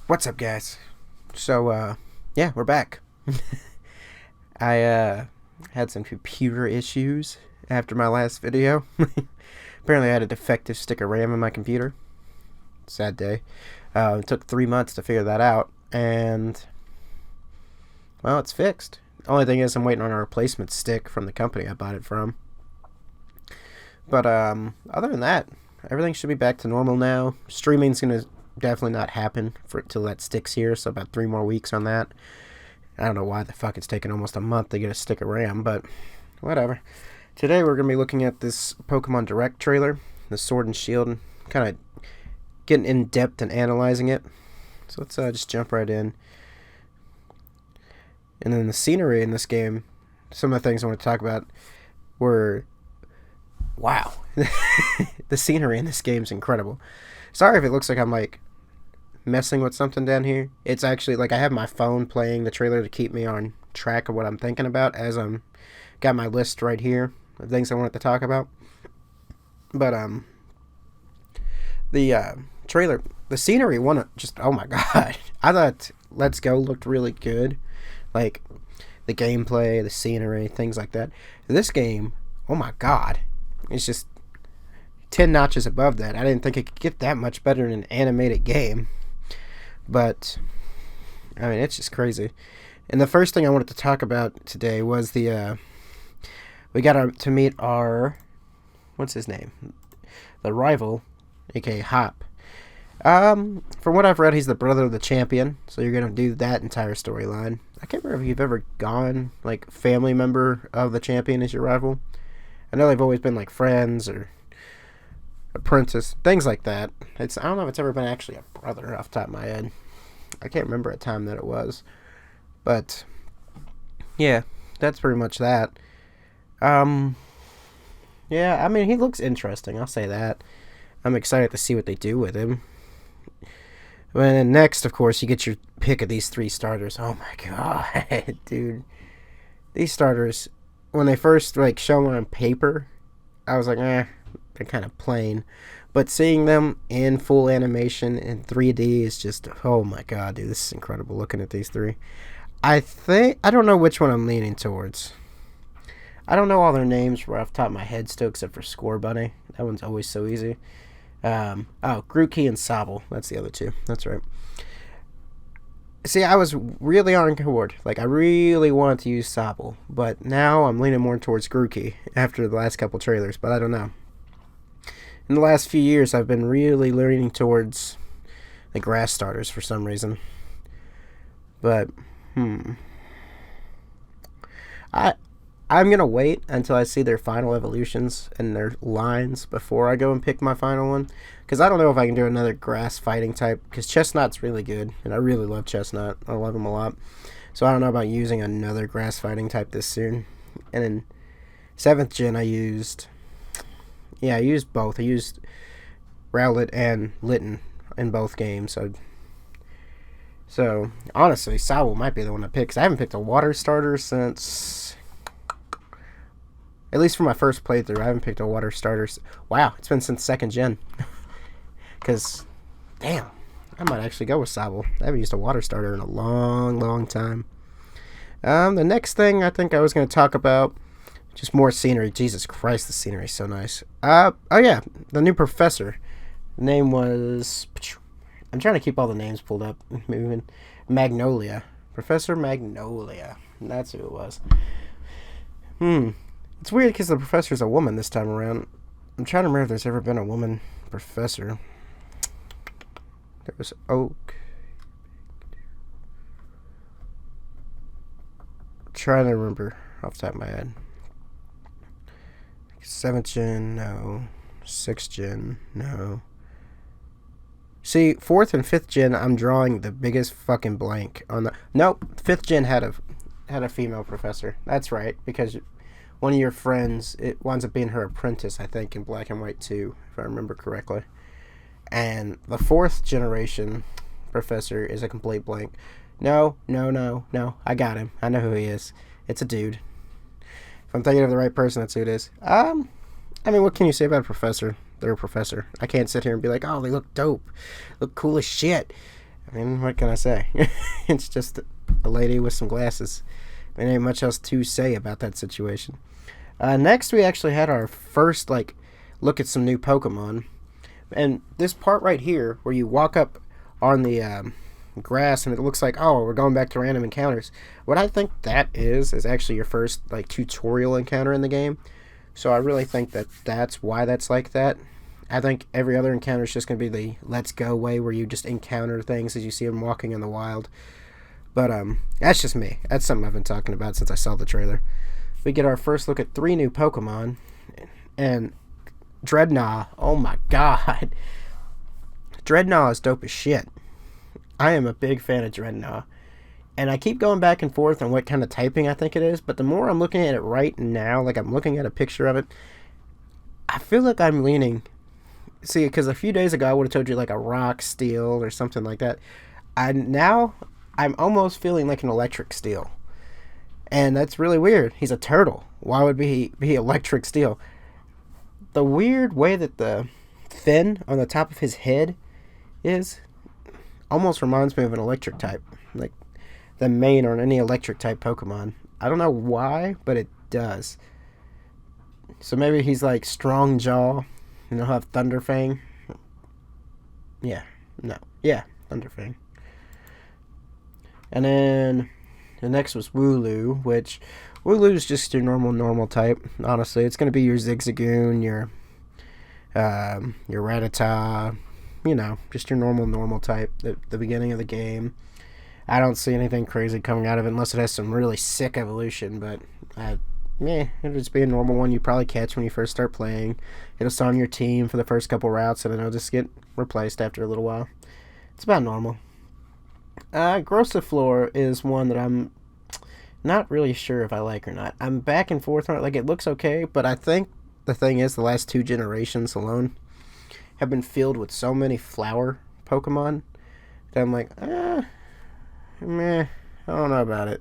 What's up, guys? So, yeah, we're back. I had some computer issues after my last video. Apparently, I had a defective stick of RAM in my computer. Sad day. It took 3 months to figure that out, and, well, it's fixed. The only thing is I'm waiting on a replacement stick from the company I bought it from. But, other than that, everything should be back to normal now. Streaming's going to definitely not happen till that stick's here, so about 3 more weeks on that. I don't know why the fuck it's taken almost a month to get a stick of RAM, but whatever. Today we're going to be looking at this Pokemon Direct trailer, the Sword and Shield, kind of getting in depth and analyzing it. So let's just jump right in. And then the scenery in this game, some of the things I want to talk about were, wow. The scenery in this game is incredible. Sorry if it looks like I'm like messing with something down here. It's actually like I have my phone playing the trailer to keep me on track of what I'm thinking about as I'm got my list right here of things I wanted to talk about. But the trailer, the scenery just, oh my god. I thought Let's Go looked really good. Like the gameplay, the scenery, things like that. This game, oh my god. It's just 10 notches above that. I didn't think it could get that much better in an animated game. But I mean, it's just crazy. And the first thing I wanted to talk about today was the we got to meet our, what's his name? The rival, aka Hop. From what I've read, he's the brother of the champion, so you're gonna do that entire storyline. I can't remember if you've ever gone like family member of the champion as your rival. I know they've always been like friends or apprentice, things like that. I don't know if it's ever been actually a brother off the top of my head. I can't remember a time that it was. But yeah, that's pretty much that. Yeah, I mean, he looks interesting, I'll say that. I'm excited to see what they do with him. And then next, of course, you get your pick of these 3 starters. Oh my god, dude. These starters, when they first like show them on paper, I was like, they're kind of plain. But seeing them in full animation in 3D is just, oh my god, dude, this is incredible looking at these 3. I don't know which one I'm leaning towards. I don't know all their names right off the top of my head still, except for Score Bunny. That one's always so easy. Grookey and Sobble. That's the other 2. That's right. See, I was really on board. Like, I really wanted to use Sobble. But now I'm leaning more towards Grookey after the last couple trailers. But I don't know. In the last few years, I've been really leaning towards the grass starters for some reason. But, I'm going to wait until I see their final evolutions and their lines before I go and pick my final one. Because I don't know if I can do another grass fighting type. Because Chestnut's really good. And I really love Chestnut. I love him a lot. So I don't know about using another grass fighting type this soon. And in 7th gen, I used both. I used Rowlet and Litten in both games. So honestly, Sobble might be the one to pick. Because I haven't picked a water starter since, at least for my first playthrough, I haven't picked a water starter. Wow, it's been since 2nd gen. Because, damn, I might actually go with Sobble. I haven't used a water starter in a long, long time. The next thing I think I was going to talk about, just more scenery. Jesus Christ, the scenery is so nice. Oh yeah, the new professor. The name was, I'm trying to keep all the names pulled up. Moving. Magnolia. Professor Magnolia. That's who it was. It's weird because the professor's a woman this time around. I'm trying to remember if there's ever been a woman professor. There was Oak. I'm trying to remember off the top of my head. 7th gen, no. 6th gen, no. See, 4th and 5th gen, I'm drawing the biggest fucking blank on the. Nope, 5th gen had a female professor. That's right, because one of your friends, it winds up being her apprentice, I think, in Black and White 2, if I remember correctly. And the 4th generation professor is a complete blank. No. I got him. I know who he is. It's a dude. If I'm thinking of the right person, that's who it is. I mean, what can you say about a professor? They're a professor. I can't sit here and be like, oh, they look dope. Look cool as shit. I mean, what can I say? It's just a lady with some glasses. There ain't much else to say about that situation. Next, we actually had our first, like, look at some new Pokemon. And this part right here, where you walk up on the grass and it looks like, oh, we're going back to random encounters. What I think that is actually your first, like, tutorial encounter in the game. So I really think that that's why that's like that. I think every other encounter is just going to be the let's go way where you just encounter things as you see them walking in the wild. But that's just me. That's something I've been talking about since I saw the trailer. We get our first look at 3 new Pokemon. And Dreadnought, oh my god. Dreadnought is dope as shit. I am a big fan of Dreadnought. And I keep going back and forth on what kind of typing I think it is. But the more I'm looking at it right now, like I'm looking at a picture of it, I feel like I'm leaning. See, because a few days ago I would have told you like a rock, steel, or something like that. I'm almost feeling like an electric steel. And that's really weird. He's a turtle. Why would he be electric steel? The weird way that the fin on the top of his head is almost reminds me of an electric type. Like the mane on any electric type Pokemon. I don't know why, but it does. So maybe he's like strong jaw and he'll have Thunderfang. Yeah. No. Yeah. Thunderfang. And then the next was Wooloo, which Wooloo is just your normal type. Honestly, it's going to be your Zigzagoon, your Rattata, just your normal type at the beginning of the game. I don't see anything crazy coming out of it unless it has some really sick evolution, but it'll just be a normal one you probably catch when you first start playing. It'll start on your team for the first couple routes, and then it'll just get replaced after a little while. It's about normal. Grossiflor is one that I'm not really sure if I like or not. I'm back and forth on it. Like, it looks okay, but I think the thing is the last 2 generations alone have been filled with so many flower Pokemon that I'm like, I don't know about it.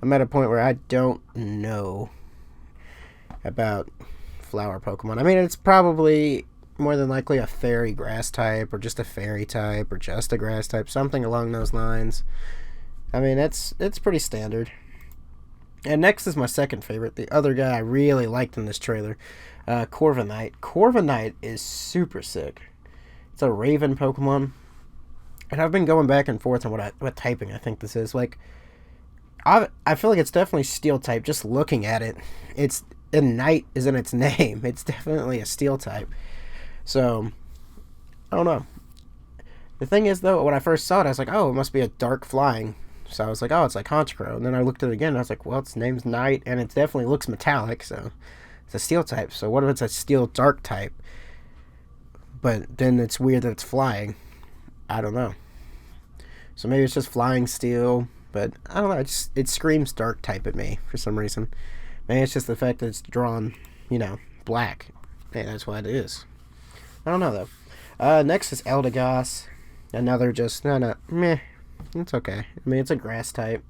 I'm at a point where I don't know about flower Pokemon. I mean, it's probably more than likely a fairy grass type, or just a fairy type, or just a grass type, something along those lines. I mean, it's pretty standard. And next is my second favorite, the other guy I really liked in this trailer, Corviknight. Corviknight is super sick. It's a Raven Pokemon, and I've been going back and forth on what typing I think this is. Like, I feel like it's definitely Steel type. Just looking at it, Knight is in its name. It's definitely a Steel type. So, I don't know. The thing is, though, when I first saw it, I was like, oh, it must be a dark flying. So I was like, oh, it's like Honchkrow. And then I looked at it again, and I was like, well, its name's Knight, and it definitely looks metallic, so it's a Steel type. So what if it's a Steel dark type? But then it's weird that it's flying. I don't know. So maybe it's just flying Steel, but I don't know. It screams dark type at me for some reason. Maybe it's just the fact that it's drawn, black. Hey, that's what it is. I don't know, though. Next is Eldegoss. Another just, meh. It's okay. I mean, it's a grass type.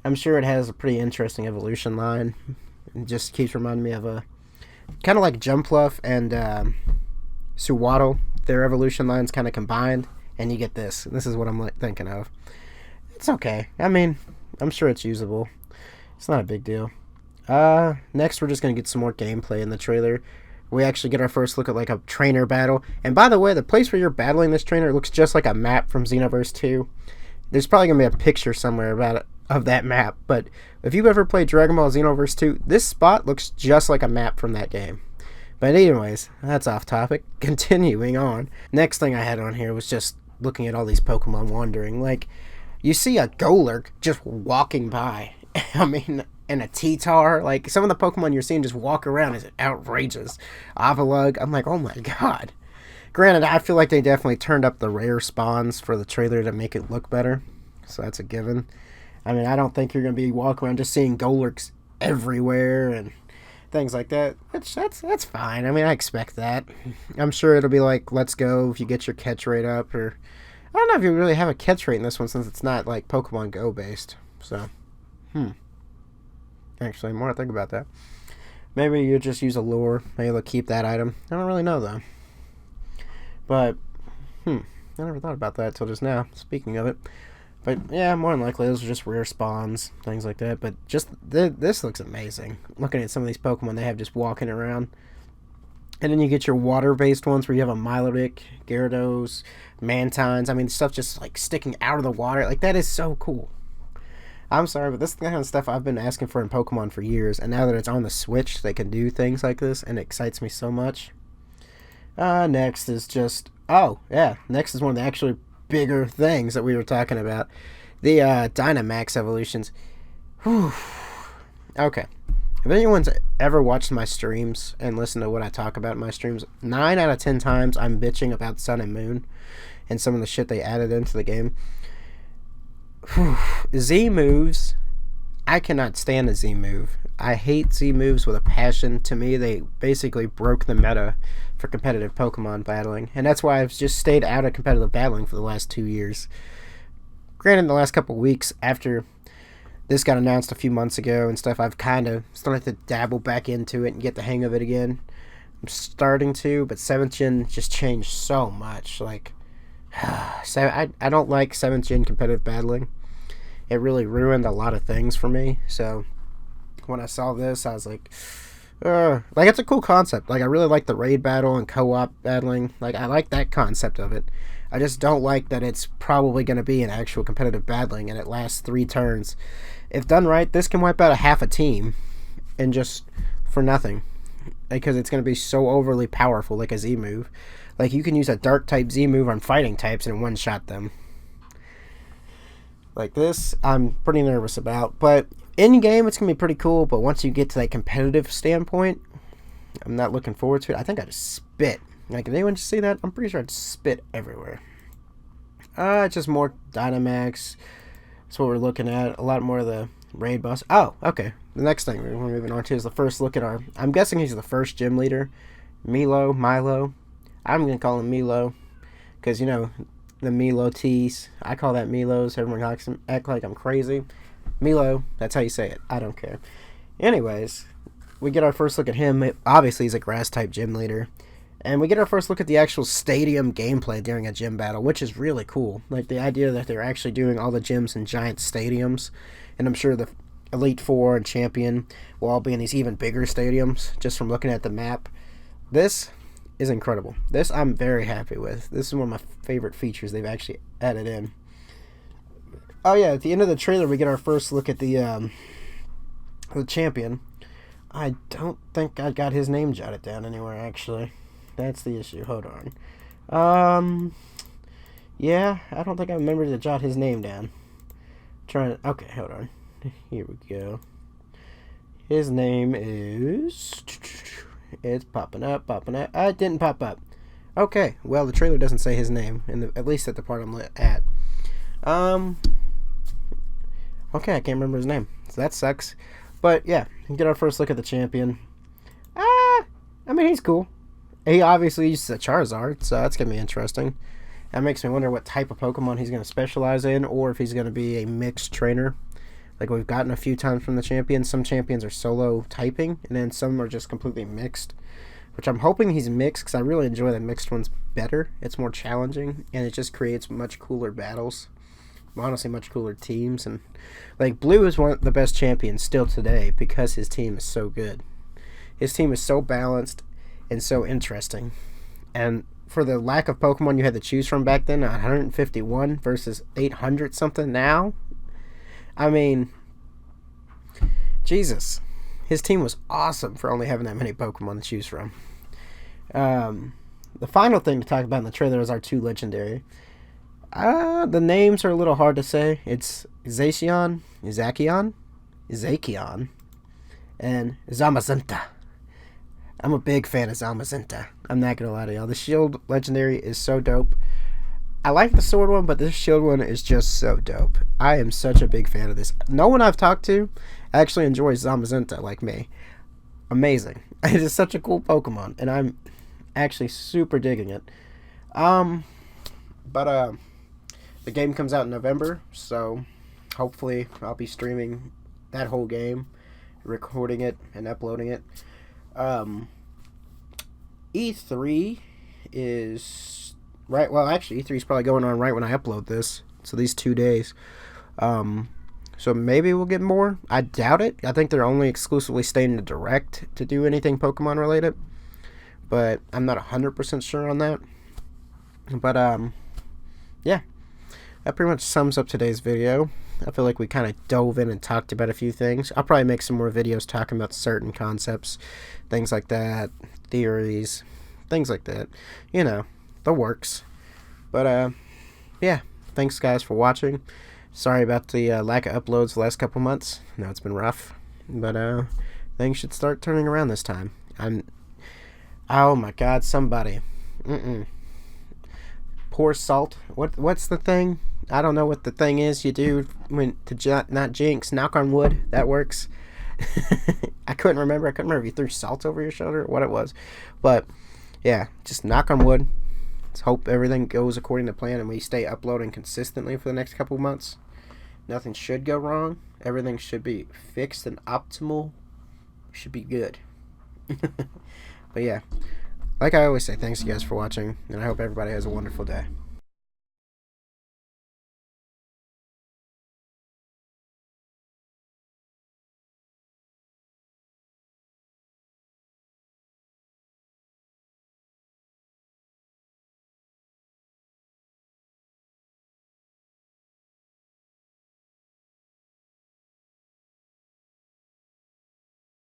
I'm sure it has a pretty interesting evolution line. It just keeps reminding me of a kind of like Jumpluff and Suwaddle. Their evolution lines kind of combined, and you get this. This is what I'm thinking of. It's okay. I mean, I'm sure it's usable. It's not a big deal. Next, we're just going to get some more gameplay in the trailer. We actually get our first look at like a trainer battle. And by the way, the place where you're battling this trainer looks just like a map from Xenoverse 2. There's probably going to be a picture somewhere of that map. But if you've ever played Dragon Ball Xenoverse 2, this spot looks just like a map from that game. But anyways, that's off topic. Continuing on. Next thing I had on here was just looking at all these Pokemon wandering. Like, you see a Golurk just walking by. I mean, and a T-Tar. Like, some of the Pokemon you're seeing just walk around is outrageous. Avalugg, I'm like, oh my god. Granted, I feel like they definitely turned up the rare spawns for the trailer to make it look better. So that's a given. I mean, I don't think you're going to be walking around just seeing Golurks everywhere and things like that. Which, that's fine. I mean, I expect that. I'm sure it'll be like, let's go if you get your catch rate up. Or I don't know if you really have a catch rate in this one since it's not like Pokemon Go based. So, Actually, more I think about that. Maybe you just use a lure. Maybe they'll keep that item. I don't really know, though. But, I I never thought about that till just now, speaking of it. But yeah, more than likely those are just rare spawns, things like that. But just this looks amazing. Looking at some of these Pokemon they have just walking around. And then you get your water-based ones where you have a Milotic, Gyarados, Mantines. I mean, stuff just like sticking out of the water. Like, that is so cool. I'm sorry, but this is the kind of stuff I've been asking for in Pokemon for years. And now that it's on the Switch, they can do things like this, and it excites me so much. Next is just... Oh, yeah. Next is one of the actually bigger things that we were talking about. The Dynamax evolutions. Whew. Okay. If anyone's ever watched my streams and listened to what I talk about in my streams, 9 out of 10 times I'm bitching about Sun and Moon and some of the shit they added into the game. Whew. Z moves, I cannot stand a Z move. I hate Z moves with a passion. To me, they basically broke the meta for competitive Pokemon battling, and that's why I've just stayed out of competitive battling for the last 2 years. Granted, in the last couple weeks after this got announced a few months ago and stuff, I've kind of started to dabble back into it and get the hang of it again. I'm starting to, but 7th Gen just changed so much. Like, so I don't like 7th Gen competitive battling. It really ruined a lot of things for me. So when I saw this, I was like, it's a cool concept. Like, I really like the raid battle and co-op battling. Like, I like that concept of it. I just don't like that it's probably going to be an actual competitive battling and it lasts 3 turns. If done right, this can wipe out a half a team and just for nothing. Because it's going to be so overly powerful, like a Z move. Like, you can use a dark type Z move on fighting types and one-shot them. Like this, I'm pretty nervous about. But in-game, it's going to be pretty cool. But once you get to that competitive standpoint, I'm not looking forward to it. I think I just spit. Like, did anyone just see that? I'm pretty sure I just spit everywhere. It's just more Dynamax. That's what we're looking at. A lot more of the raid boss. Oh, okay. The next thing we're moving on to is the first look at our... I'm guessing he's the first gym leader. Milo. I'm going to call him Milo. Because, you know, the Milo teas. I call that Milos. Everyone act like I'm crazy. Milo. That's how you say it. I don't care. Anyways, we get our first look at him. Obviously, he's a grass-type gym leader. And we get our first look at the actual stadium gameplay during a gym battle, which is really cool. Like, the idea that they're actually doing all the gyms in giant stadiums. And I'm sure the Elite Four and Champion will all be in these even bigger stadiums, just from looking at the map. This is incredible. This I'm very happy with. This is one of my favorite features they've actually added in. Oh yeah, at the end of the trailer, we get our first look at the Champion. I don't think I got his name jotted down anywhere, actually. That's the issue. Hold on. Yeah, I don't think I remember to jot his name down. Okay, hold on. Here we go. His name is... It's popping up. It didn't pop up. Okay, well, the trailer doesn't say his name, at least at the part I'm at. Okay, I can't remember his name, so that sucks. But, yeah, we get our first look at the Champion. I mean, he's cool. He obviously uses a Charizard, so that's going to be interesting. That makes me wonder what type of Pokemon he's going to specialize in, or if he's going to be a mixed trainer. Like we've gotten a few times from the Champions. Some Champions are solo typing, and then some are just completely mixed. Which I'm hoping he's mixed, because I really enjoy the mixed ones better. It's more challenging, and it just creates much cooler battles. Honestly, much cooler teams. And like, Blue is one of the best champions still today, because his team is so good. His team is so balanced and so interesting. And for the lack of Pokemon you had to choose from back then, 151 versus 800 something now. I mean, Jesus. His team was awesome for only having that many Pokemon to choose from. The final thing to talk about in the trailer is our 2 legendary. The names are a little hard to say. It's Zacian, Zacian, and Zamazenta. I'm a big fan of Zamazenta. I'm not gonna lie to y'all. The Shield legendary is so dope. I like the Sword one, but this Shield one is just so dope. I am such a big fan of this. No one I've talked to actually enjoys Zamazenta like me. Amazing. It is such a cool Pokemon, and I'm actually super digging it. But the game comes out in November, so hopefully I'll be streaming that whole game, recording it and uploading it. E3 is Right. Well, actually, E3 is probably going on right when I upload this. So these 2 days. Um, so maybe we'll get more. I doubt it. I think they're only exclusively staying to Direct to do anything Pokemon related. But I'm not 100% sure on that. But yeah, that pretty much sums up today's video. I feel like we kind of dove in and talked about a few things. I'll probably make some more videos talking about certain concepts, things like that, theories, things like that. You know, the works. But yeah, thanks guys for watching. Sorry about the lack of uploads the last couple months. I know it's been rough, but things should start turning around this time. Oh my God, somebody. Pour salt. What's the thing? I don't know what the thing is you do when to not jinx. Knock on wood. That works. I couldn't remember. I couldn't remember if you threw salt over your shoulder or what it was. But yeah, just knock on wood. Let's hope everything goes according to plan and we stay uploading consistently for the next couple months. Nothing should go wrong. Everything should be fixed and optimal. Should be good. But yeah, like I always say, thanks you guys for watching, and I hope everybody has a wonderful day.